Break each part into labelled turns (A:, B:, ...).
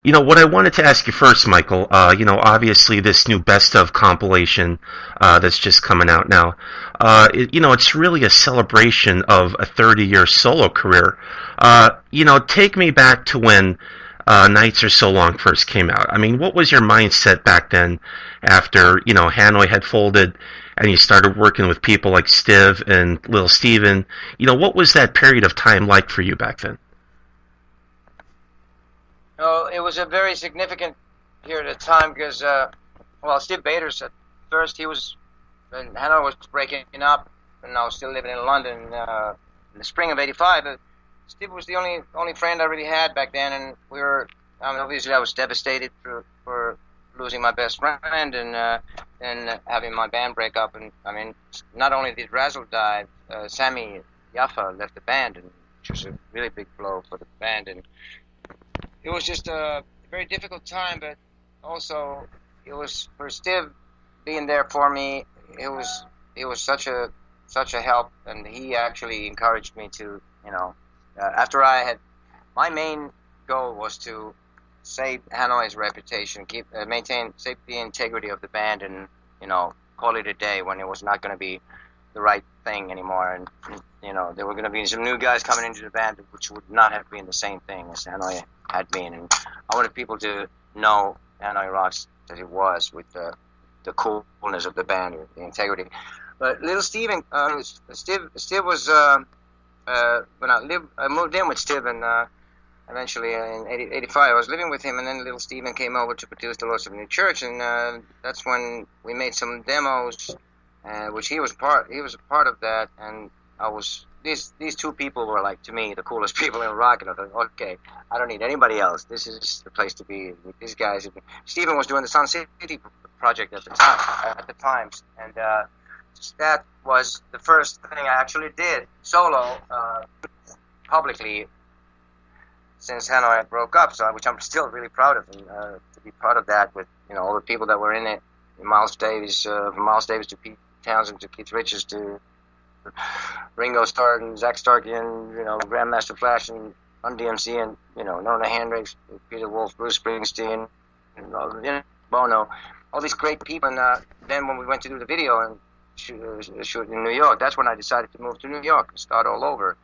A: What I wanted to ask you first, Michael, obviously this new best of compilation that's just coming out now, it's really a celebration of a 30-year solo career. Take me back to when Nights Are So Long first came out. I mean, what was your mindset back then after, Hanoi had folded and you started working with people like Stiv and Lil Steven? What was that period of time like for you back then?
B: No, it was a very significant period of time because, well, Steve Baders at first when Hanoi was breaking up, and I was still living in London in the spring of '85. Steve was the only friend I really had back then, and we were. I mean, obviously, I was devastated for losing my best friend and having my band break up. And I mean, not only did Razzle die, Sammy Yaffa left the band, which was a really big blow for the band. And it was just a very difficult time, but also it was for Steve being there for me. It was such a help, and he actually encouraged me to, after I had my main goal was to save Hanoi's reputation, save the integrity of the band, and call it a day when it was not going to be the right thing anymore, and there were going to be some new guys coming into the band which would not have been the same thing as Hanoi had been, and I wanted people to know Hanoi Rocks as it was with the coolness of the band, the integrity. But Little Steven, Steve was when I moved in with Steve, and eventually in '85 I was living with him, and then Little Steven came over to produce the Lords of New Church, and that's when we made some demos, which he was a part of that, and I was. These two people were, like, to me, the coolest people in rock, and I thought, okay, I don't need anybody else. This is the place to be with these guys. Stephen was doing the Sun City project at the times, and that was the first thing I actually did solo publicly since Hanoi broke up. So, which I'm still really proud of, and to be part of that with all the people that were in it, Miles Davis, from Miles Davis to Pete Townsend to Keith Richards to Ringo Starr and Zach Starkian, Grandmaster Flash and Run DMC and Nona Hendrix, Peter Wolf, Bruce Springsteen, and Bono, all these great people. And then when we went to do the video and shoot in New York, that's when I decided to move to New York and start all over.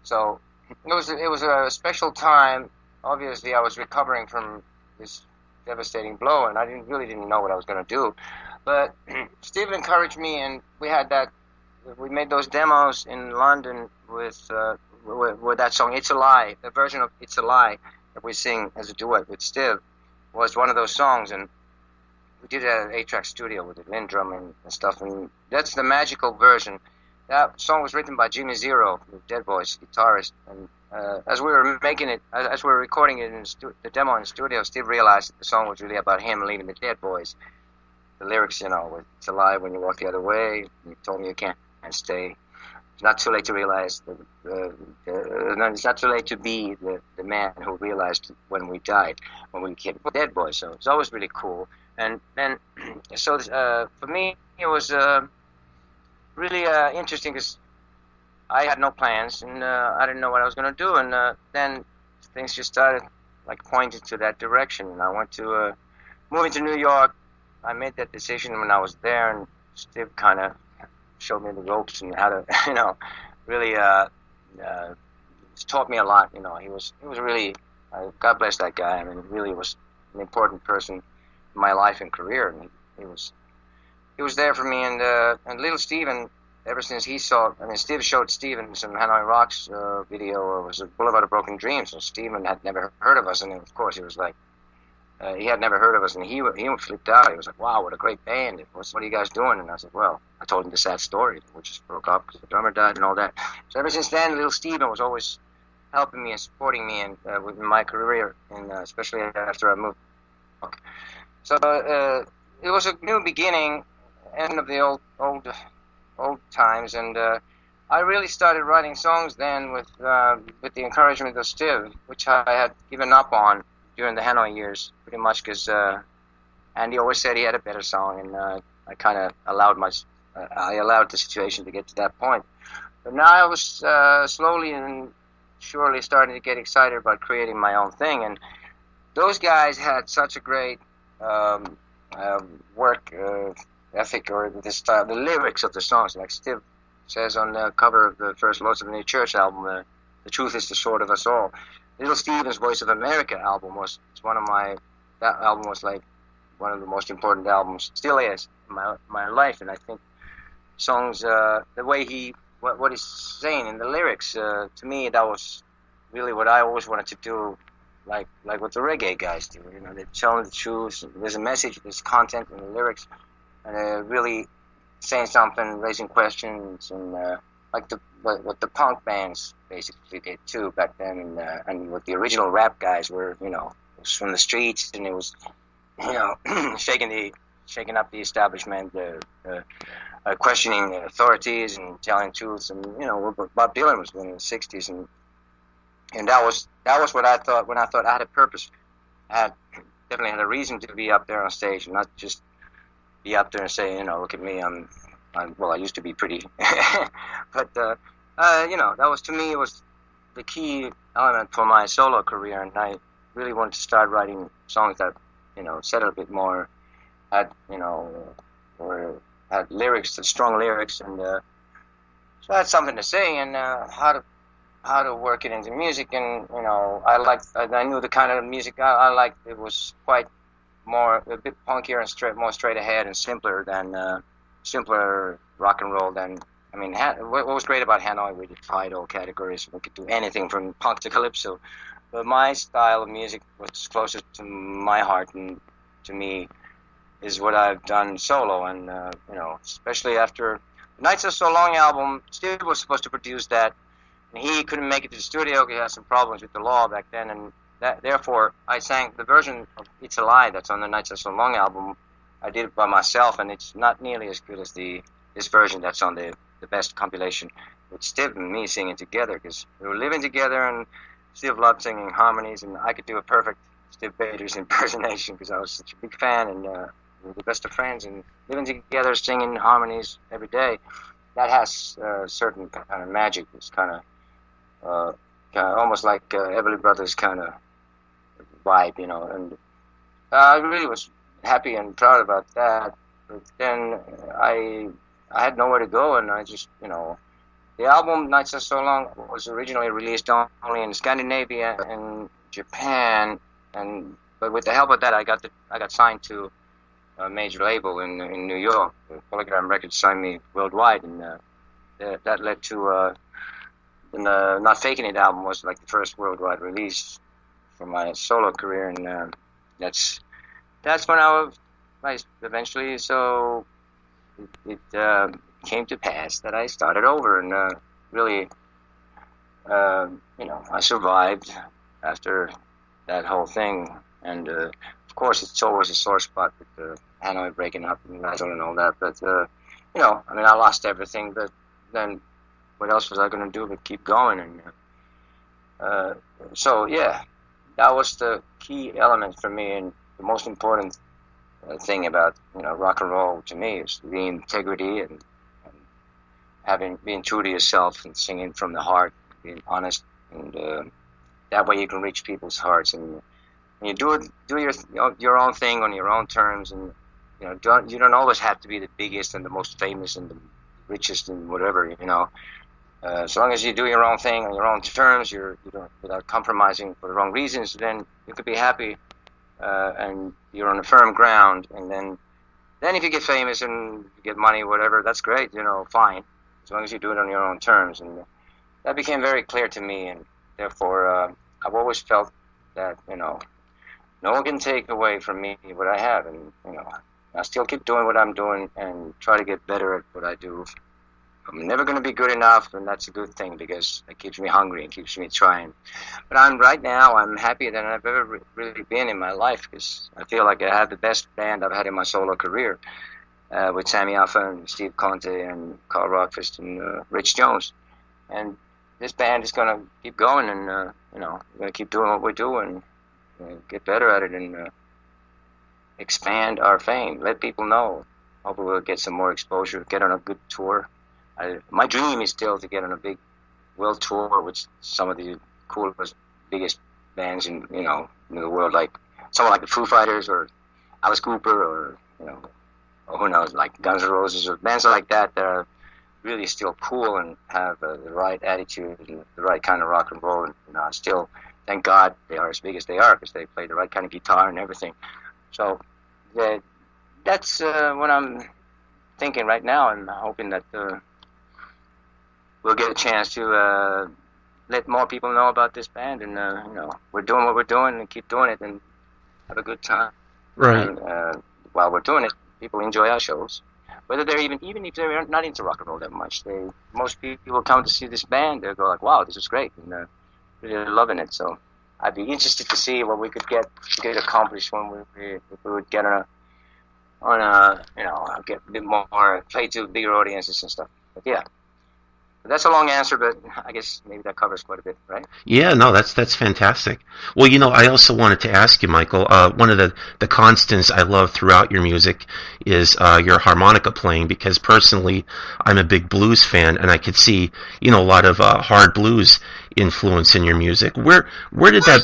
B: So it was a special time. Obviously, I was recovering from this devastating blow, and I really didn't know what I was going to do. But Steve encouraged me, and we made those demos in London with that song "It's a Lie." The version of "It's a Lie" that we sing as a duet with Steve was one of those songs, and we did it at an 8-track studio with the Lindrum and stuff. And that's the magical version. That song was written by Jimmy Zero, the Dead Boys guitarist. And as we were making it, as we were recording it in the demo in the studio, Steve realized that the song was really about him leaving the Dead Boys. The lyrics, with "It's a lie when you walk the other way. You told me you can't stay. It's not too late to realize. It's not too late to be the man who realized when we died, when we became Dead Boys." So it's always really cool. And then, so for me, it was really interesting because I had no plans, and I didn't know what I was going to do. And then things just started pointing to that direction. And I went to moving to New York. I made that decision when I was there, and Steve kind of showed me the ropes and how to, really taught me a lot. He was really, God bless that guy. I mean, really was an important person in my life and career, and he was there for me. And Little Steven, ever since Steve showed Steven some Hanoi Rocks video. It was a Boulevard of Broken Dreams, and Steven had never heard of us, and of course he was like. He had never heard of us, and he flipped out. He was like, "Wow, what a great band! What are you guys doing?" And I said, "Well," I told him the sad story. We just broke up because the drummer died and all that. So ever since then, Little Steven was always helping me and supporting me and with my career, and especially after I moved. So it was a new beginning, end of the old times, and I really started writing songs then with the encouragement of Steve, which I had given up on during the Hanoi years, pretty much, because Andy always said he had a better song, and I kind of allowed the situation to get to that point. But now I was slowly and surely starting to get excited about creating my own thing, and those guys had such a great um, work ethic, or the style, the lyrics of the songs. Like Steve says on the cover of the first Lords of the New Church album, "The truth is the sword of us all." Little Steven's Voice of America album was one of my. That album was like one of the most important albums, still is in my life, and I think songs, the way what he's saying in the lyrics, to me that was really what I always wanted to do, like what the reggae guys do. You know, they're telling the truth. There's a message, there's content in the lyrics, and really saying something, raising questions, and like what the punk bands basically did too back then, and what the original rap guys were. You know, it was from the streets, and it was, you know, shaking up the establishment, questioning the authorities and telling truths, and you know what Bob Dylan was doing in the '60s, and that was what I thought when I thought I had a purpose. I definitely had a reason to be up there on stage, and not just be up there and say, you know, look at me, I'm well, I used to be pretty, but you know, that was, to me, it was the key element for my solo career, and I really wanted to start writing songs that, you know, said a bit more, had, you know, or had lyrics, strong lyrics, and so I had something to say, and how to work it into music, and you know, I knew the kind of music I liked. It was quite a bit punkier and more straight ahead and simpler rock and roll than. I mean, what was great about Hanoi, we defied all categories. We could do anything from punk to calypso. But my style of music was closest to my heart, and to me is what I've done solo. And you know, especially after Nights Are So Long album, Steve was supposed to produce that, and he couldn't make it to the studio. He had some problems with the law back then, and therefore I sang the version of It's a Lie that's on the Nights Are So Long album. I did it by myself, and it's not nearly as good as this version that's on the best compilation with Steve and me singing together, because we were living together, and Steve loved singing harmonies, and I could do a perfect Steve Bader's impersonation because I was such a big fan, and we were the best of friends, and living together singing harmonies every day, that has a certain kind of magic. It's kind of almost like Everly Brothers kind of vibe, you know, and I really was happy and proud about that. But then I had nowhere to go, and I just, you know, the album Nights Are So Long was originally released only in Scandinavia and Japan, but with the help of that, I got signed to a major label in New York. Polygram Records signed me worldwide, and that led to the Not Faking It album was like the first worldwide release for my solo career, and that's when I eventually, so it came to pass that I started over, and really, you know, I survived after that whole thing, and of course it's always a sore spot with Hanoi breaking up and Nigel and all that, but you know, I mean, I lost everything, but then what else was I going to do but keep going, and so yeah, that was the key element for me, and the most important thing about, you know, rock and roll to me is the integrity and being true to yourself and singing from the heart, being honest, and that way you can reach people's hearts, and you do your own thing on your own terms, and you know, you don't always have to be the biggest and the most famous and the richest and whatever, you know. So long as you do your own thing on your own terms, you don't, without compromising for the wrong reasons, then you could be happy, and you're on a firm ground. And then if you get famous and you get money, whatever, that's great, you know, fine, as long as you do it on your own terms. And that became very clear to me, and therefore I've always felt that, you know, no one can take away from me what I have, and you know, I still keep doing what I'm doing and try to get better at what I do. I'm never going to be good enough, and that's a good thing because it keeps me hungry and keeps me trying. But right now, I'm happier than I've ever really been in my life, because I feel like I have the best band I've had in my solo career, with Sammy Alpha and Steve Conte and Carl Rockfist and Rich Jones. And this band is going to keep going, and you know, we're going to keep doing what we do and get better at it, and expand our fame, let people know. Hopefully we'll get some more exposure, get on a good tour. My dream is still to get on a big world tour with some of the coolest, biggest bands in the world, like someone like the Foo Fighters or Alice Cooper or or who knows, like Guns N' Roses or bands like that that are really still cool and have the right attitude and the right kind of rock and roll, and still, thank God, they are as big as they are because they play the right kind of guitar and everything. So that's what I'm thinking right now, and hoping that we'll get a chance to let more people know about this band, and we're doing what we're doing and keep doing it and have a good time.
A: Right.
B: And while we're doing it, people enjoy our shows. Whether they're even if they're not into rock and roll that much, most people come to see this band. They go like, "Wow, this is great," and really loving it. So I'd be interested to see what we could accomplish when we would get get a bit more, play to bigger audiences and stuff. But yeah. That's a long answer, but I guess maybe that covers quite a bit, right?
A: Yeah, no, that's fantastic. Well, I also wanted to ask you, Michael, one of the constants I love throughout your music is your harmonica playing, because personally, I'm a big blues fan, and I could see, a lot of hard blues influence in your music. Where did that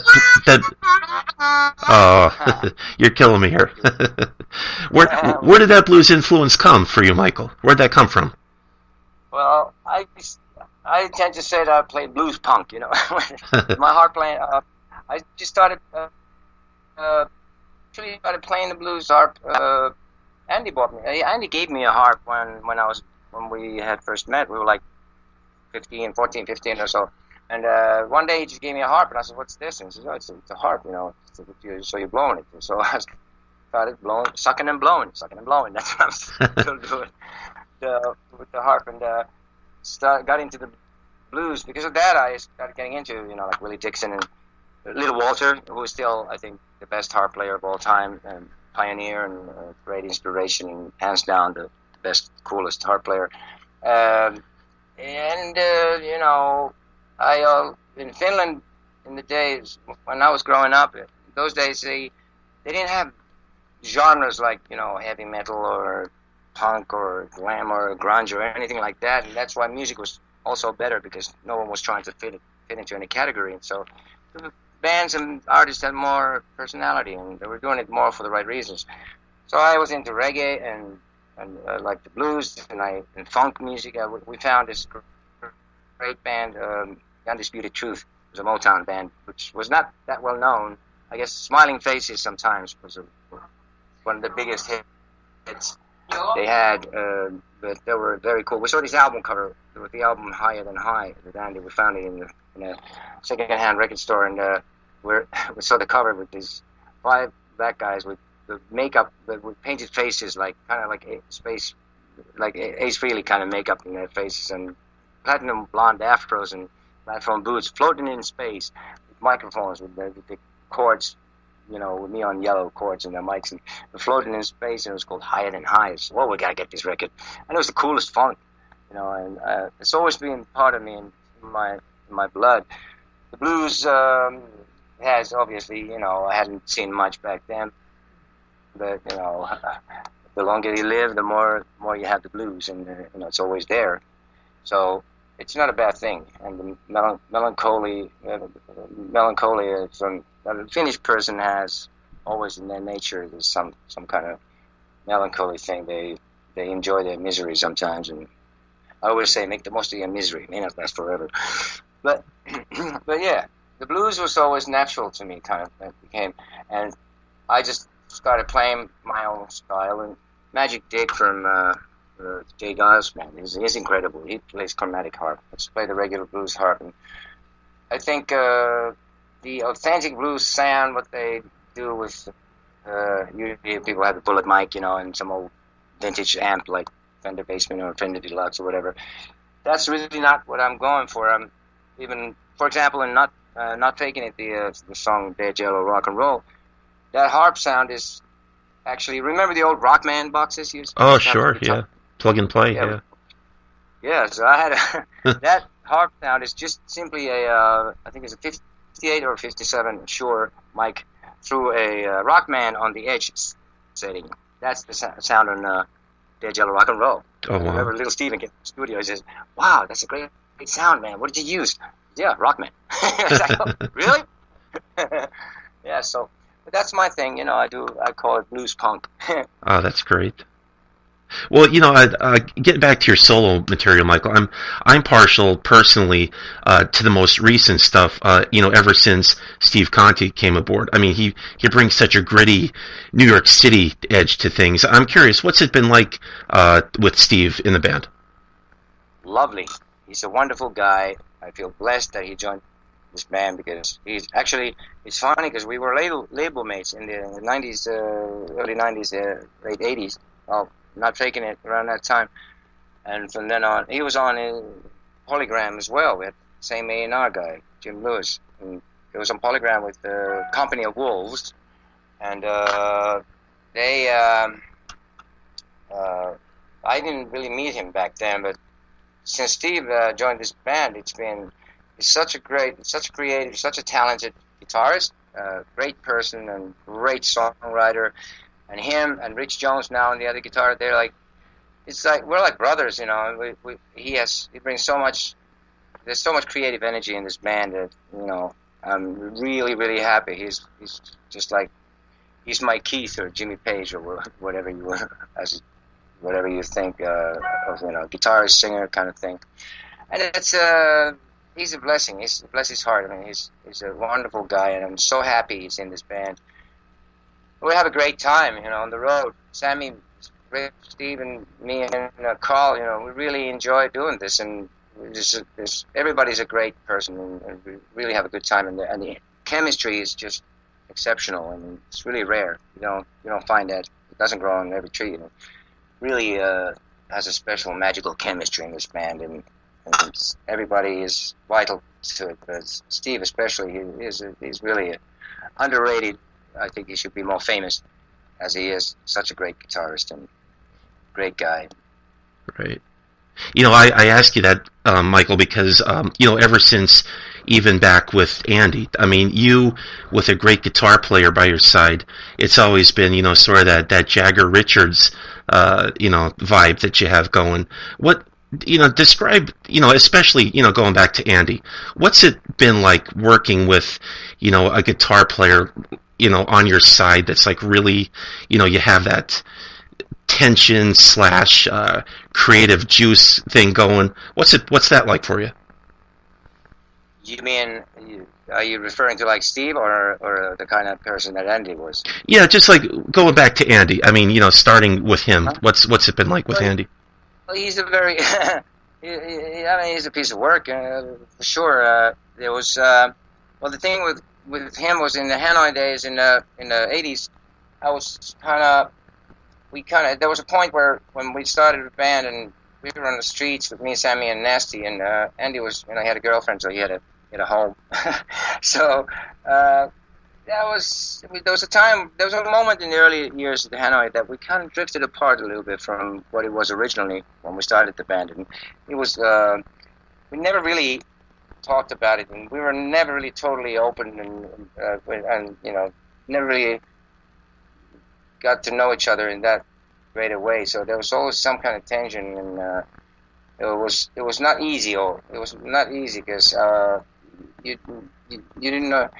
A: oh, you're killing me here. Where did that blues influence come for you, Michael? Where'd that come from?
B: Well, I tend to say that I play blues punk, My harp playing, I just started playing the blues harp. Andy gave me a harp when we had first met. We were like 15 or so. And one day he just gave me a harp, and I said, "What's this?" And he said, "Oh, it's a harp, so you're blowing it." So I started blowing, sucking and blowing. That's what I'm still doing. With the harp, and got into the blues. Because of that, I started getting into like Willie Dixon and Little Walter, who is still, I think, the best harp player of all time, and pioneer and great inspiration, and hands down the best, coolest harp player. I in Finland, in the days when I was growing up, those days they didn't have genres like heavy metal or punk or glam or grunge or anything like that, and that's why music was also better, because no one was trying to fit into any category. And so the bands and artists had more personality, and they were doing it more for the right reasons. So I was into reggae and like the blues and funk music. We found this great band, Undisputed Truth. It was a Motown band, which was not that well known. I guess Smiling Faces sometimes was one of the biggest hits they had, but they were very cool. We saw this album cover with the album Higher Than High with Andy. We found it in a second-hand record store, and we saw the cover with these 5 black guys with the makeup, with painted faces, kind of like space, like Ace Frehley kind of makeup in their faces, and platinum blonde afros and platform boots, floating in space with microphones with the chords, with neon yellow chords and the mics, and floating in space, and it was called Higher Than High. So, well, we gotta get this record, and it was the coolest funk, and it's always been part of me in my blood. The blues has obviously, I hadn't seen much back then, but the longer you live, the more you have the blues, and it's always there. So it's not a bad thing, and the melancholy from a Finnish person has always in their nature. There's some kind of melancholy thing. They enjoy their misery sometimes, and I always say, make the most of your misery. It may not last forever, but yeah, the blues was always natural to me. Kind of it became, and I just started playing my own style. And Magic Dick from Jay Giles, man, he's incredible. He plays chromatic harp. Let's play the regular blues harp, and I think the authentic blues sound, what they do with usually people have a bullet mic, and some old vintage amp like Fender Bassman or Fender Deluxe or whatever. That's really not what I'm going for. I'm even, for example, in not Faking It, the song Dead Yellow Rock and Roll. That harp sound is actually, remember the old Rockman boxes?
A: Oh, sure, yeah. Plug and play, yeah.
B: Yeah, so I had that harp sound is just simply I think it's a 58 or 57 Shure mic through a Rockman on the edge setting. That's the sound on Dead Yellow Rock and Roll.
A: Oh, wow.
B: Whenever little Steven gets in the studio, he says, "Wow, that's a great sound, man. What did you use?" "Yeah, Rockman." I was like, "Oh, really?" Yeah, so But that's my thing, you know. I call it blues punk.
A: Oh, that's great. Well, get back to your solo material, Michael. I'm partial personally to the most recent stuff. Ever since Steve Conti came aboard. I mean, he brings such a gritty New York City edge to things. I'm curious, what's it been like with Steve in the band?
B: Lovely. He's a wonderful guy. I feel blessed that he joined this band because it's funny because we were label mates in the 90s, early 90s, late 80s. Well, not faking it around that time. And from then on, he was on Polygram as well. We had the same A&R guy, Jim Lewis. And he was on Polygram with the Company of Wolves. And I didn't really meet him back then, but since Steve joined this band, he's such a creative, such a talented guitarist, great person and great songwriter. And him and Rich Jones now on the other guitar, it's like we're like brothers, you know. He brings so much. There's so much creative energy in this band that, you know, I'm really really happy. He's just like he's my Keith or Jimmy Page or whatever whatever you think of, you know, guitarist, singer kind of thing. And he's a blessing. Bless his heart. I mean, he's a wonderful guy, and I'm so happy he's in this band. We have a great time, you know, on the road. Sammy, Rick, Steve, and me and Carl, you know, we really enjoy doing this, and everybody's a great person, and we really have a good time. And the chemistry is just exceptional, and it's really rare. You don't find that. It doesn't grow on every tree. You know. Really has a special magical chemistry in this band, and everybody is vital to it. But Steve, especially, he's really underrated. I think he should be more famous, as he is such a great guitarist and great guy.
A: Right. You know, I ask you that, Michael, because ever since even back with Andy, I mean, you with a great guitar player by your side, it's always been, you know, sort of that Jagger Richards, vibe that you have going. What, describe, especially, going back to Andy, what's it been like working with, a guitar player, on your side that's like really, you have that tension / creative juice thing going. What's that like for you?
B: You mean, are you referring to like Steve or the kind of person that Andy was?
A: Yeah, just like going back to Andy. I mean, starting with him. What's it been like with Andy?
B: Well, he's a very, he's a piece of work for sure. There was, the thing with him was in the Hanoi days in the 80s. I was there was a point where when we started the band and we were on the streets with me, Sammy, and Nasty, and Andy was, he had a girlfriend, so he had a home. So there was a moment in the early years of the Hanoi that we kind of drifted apart a little bit from what it was originally when we started the band, and it was we never really talked about it, and we were never really totally open and never really got to know each other in that great a way. So there was always some kind of tension, and it was not easy. It was not easy because you didn't know,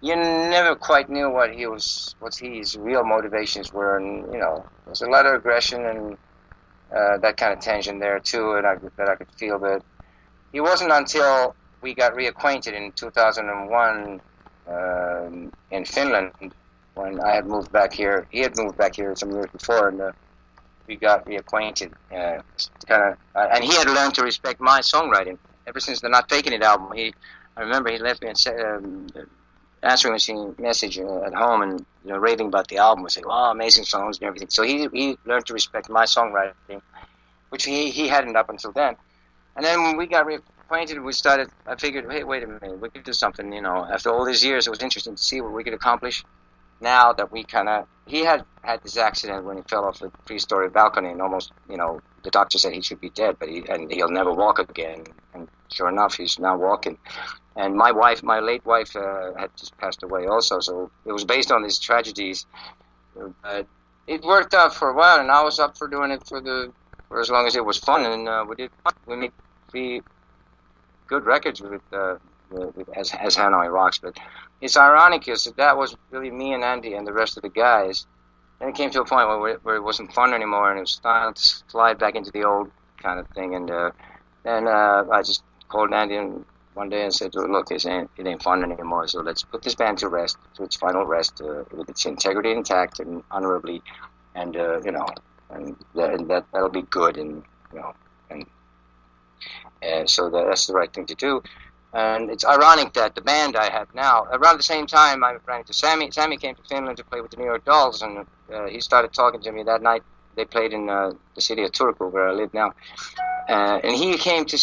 B: you never quite knew what his real motivations were, and there was a lot of aggression and that kind of tension there too, and that I could feel. But it wasn't until we got reacquainted in 2001 in Finland, when I had moved back here. He had moved back here some years before, and we got reacquainted. And he had learned to respect my songwriting ever since the Not Faking It album. I remember he left me an answering machine message at home, and raving about the album, saying, "Oh, amazing songs and everything." So he learned to respect my songwriting, which he hadn't up until then. And then when we got reacquainted, I figured, hey, wait a minute, we could do something. After all these years, it was interesting to see what we could accomplish. Now that he had this accident when he fell off a 3-story balcony, and almost, the doctor said he should be dead, but he'll never walk again. And sure enough, he's now walking. And my late wife, had just passed away also. So it was based on these tragedies. It worked out for a while, and I was up for doing it for as long as it was fun. And we made 3 good records with as Hanoi Rocks. But it's ironic because that was really me and Andy and the rest of the guys. And it came to a point where it wasn't fun anymore, and it was starting to slide back into the old kind of thing. And then I just called Andy one day and said, "Look, it ain't fun anymore. So let's put this band to rest, to its final rest, with its integrity intact and honorably, and and that'll be good, and so that's the right thing to do." And it's ironic that the band I have now, around the same time, I ran into Sammy. Sammy came to Finland to play with the New York Dolls, and he started talking to me that night. They played in the city of Turku, where I live now. And he came to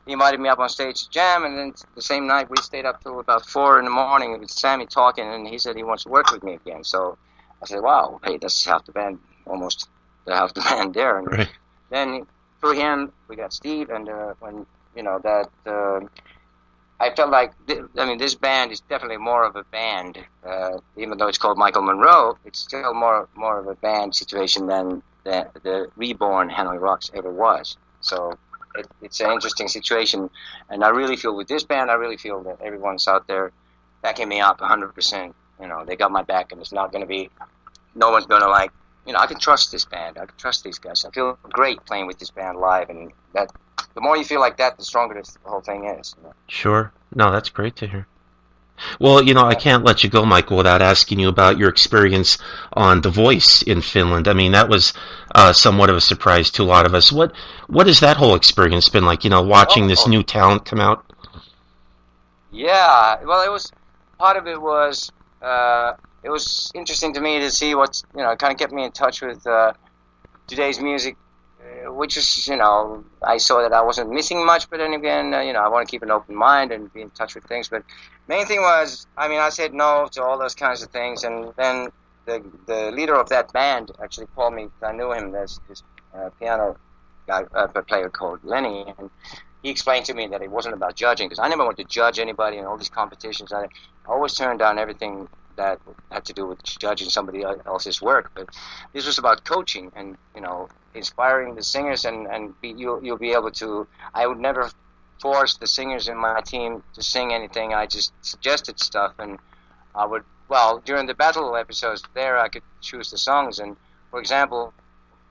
B: he invited me up on stage to jam, and then the same night we stayed up till about 4 in the morning with Sammy talking, and he said he wants to work with me again. So I said, wow, hey, that's half the band, almost half the band there. And
A: Right.
B: then through him, we got Steve, and I felt like, this band is definitely more of a band. Even though it's called Michael Monroe, it's still more of a band situation than the reborn Hanoi Rocks ever was. So it's an interesting situation, and I really feel with this band, I really feel that everyone's out there backing me up 100%. They got my back, and it's not going to be, no one's going to I can trust this band. I can trust these guys. I feel great playing with this band live, and that the more you feel like that, the stronger the whole thing is.
A: Sure. No, that's great to hear. Well, I can't let you go, Michael, without asking you about your experience on The Voice in Finland. I mean, that was somewhat of a surprise to a lot of us. What has that whole experience been like, watching this new talent come out?
B: Yeah, well, part of it was interesting to me to see what's, it kind of kept me in touch with today's music, which is, I saw that I wasn't missing much, but then again, I want to keep an open mind and be in touch with things. But main thing was, I said no to all those kinds of things, and then the leader of that band actually called me. I knew him. There's this piano guy, player called Lenny, and he explained to me that it wasn't about judging, because I never wanted to judge anybody in all these competitions. I always turned down everything that had to do with judging somebody else's work, but this was about coaching and inspiring the singers, and you'll be able to. I would never force the singers in my team to sing anything. I just suggested stuff, and I would, during the battle episodes there, I could choose the songs. And for example,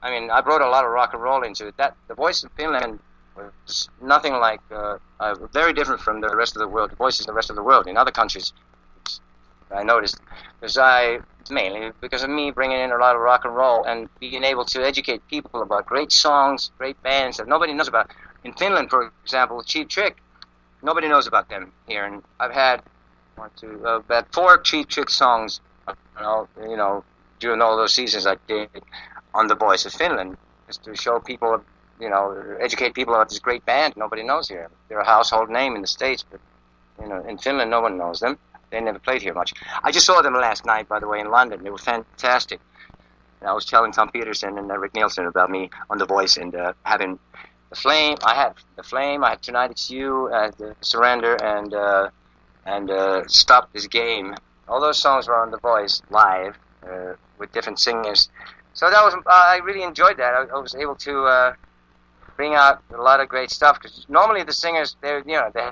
B: I brought a lot of rock and roll into it. That The Voice in Finland was nothing like, very different from the rest of the world. The Voice is the rest of the world. In other countries, I noticed, mainly because of me bringing in a lot of rock and roll and being able to educate people about great songs, great bands that nobody knows about. In Finland, for example, Cheap Trick, nobody knows about them here, and I've had about 4 Cheap Trick songs, during all those seasons I did on The Voice of Finland, just to show people, educate people about this great band nobody knows here. They're a household name in the States, but in Finland, no one knows them. They never played here much. I just saw them last night, by the way, in London. They were fantastic. And I was telling Tom Peterson and Rick Nielsen about me on The Voice, and having The Flame. I had The Flame. I had Tonight It's You, Surrender, and Stop This Game. All those songs were on The Voice live with different singers. So that was, I really enjoyed that. I was able to bring out a lot of great stuff, because normally the singers, they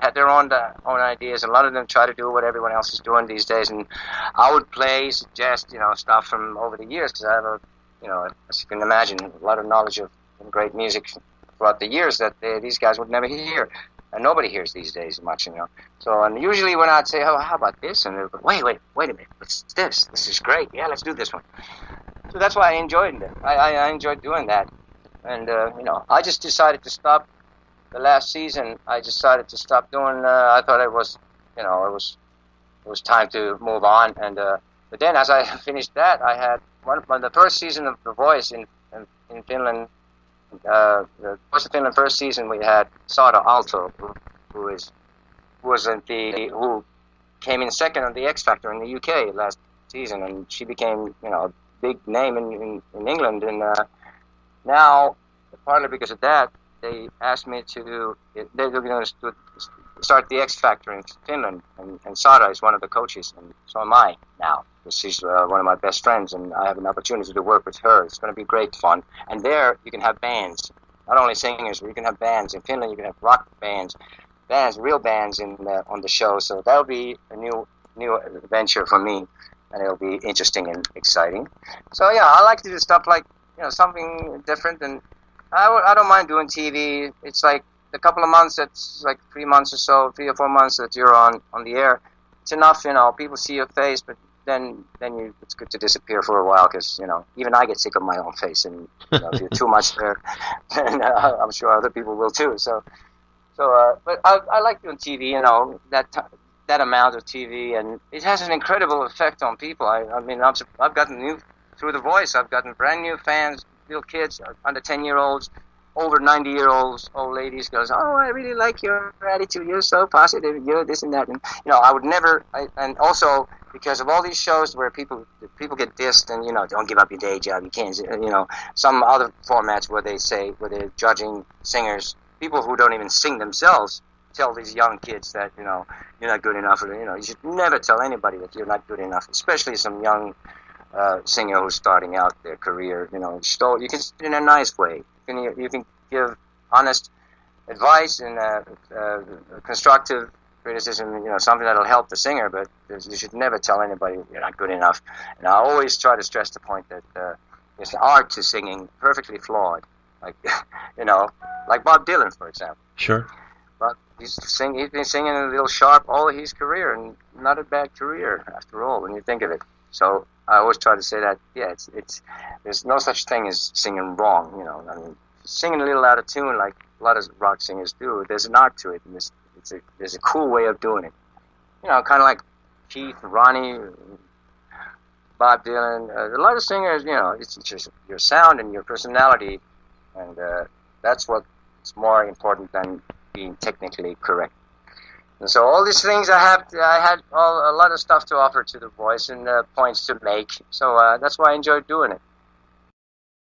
B: had their own ideas, and a lot of them try to do what everyone else is doing these days. And I would suggest stuff from over the years, because I have as you can imagine, a lot of knowledge of great music throughout the years that these guys would never hear, and nobody hears these days much, So, and usually when I'd say, oh, how about this, and they'd go, wait a minute, what's this? This is great. Yeah, let's do this one. So that's why I enjoyed it. I enjoyed doing that. And, I just decided to stop the last season. I decided to stop doing, I thought it was time to move on. And, but then as I finished that, I had the first season of The Voice in Finland, the Voice of Finland first season, we had Sara Aalto, who came in second on the X Factor in the UK last season, and she became, a big name in England. And, now, partly because of that, they asked me they're going to start the X Factor in Finland, and Sara is one of the coaches, and so am I now. She's one of my best friends, and I have an opportunity to work with her. It's going to be great fun. And there, you can have bands, not only singers, but you can have bands. In Finland, you can have rock bands, bands, real bands on the show. So that'll be a new adventure for me, and it'll be interesting and exciting. So yeah, I like to do stuff like something different, and I don't mind doing TV. It's like a couple of months, it's like 3 months or so, 3 or 4 months that you're on the air. It's enough, people see your face, but then it's good to disappear for a while because even I get sick of my own face, and if you're too much there, then I'm sure other people will too. But I like doing TV, that amount of TV, and it has an incredible effect on people. I mean, I've gotten through the voice. I've gotten brand new fans, little kids, under 10-year-olds, over 90-year-olds, old ladies goes, oh, I really like your attitude. You're so positive. You're this and that. And I would never. And also because of all these shows where people get dissed and don't give up your day job. You can't. Some other formats where they're judging singers, people who don't even sing themselves, tell these young kids that you're not good enough. Or you should never tell anybody that you're not good enough, especially some young singer who's starting out their career. You can in a nice way. You can give honest advice and constructive criticism, something that'll help the singer, but you should never tell anybody you're not good enough. And I always try to stress the point that there's an art to singing, perfectly flawed. Like, like Bob Dylan, for example.
A: Sure.
B: But he's been singing a little sharp all of his career, and not a bad career after all when you think of it. So I always try to say that, there's no such thing as singing wrong, I mean, singing a little out of tune like a lot of rock singers do, there's an art to it, and there's a cool way of doing it. Kind of like Keith, Ronnie, Bob Dylan, a lot of singers, it's just your sound and your personality, and that's what's more important than being technically correct. And so all these things I had a lot of stuff to offer to the voice and points to make. So that's why I enjoyed doing it.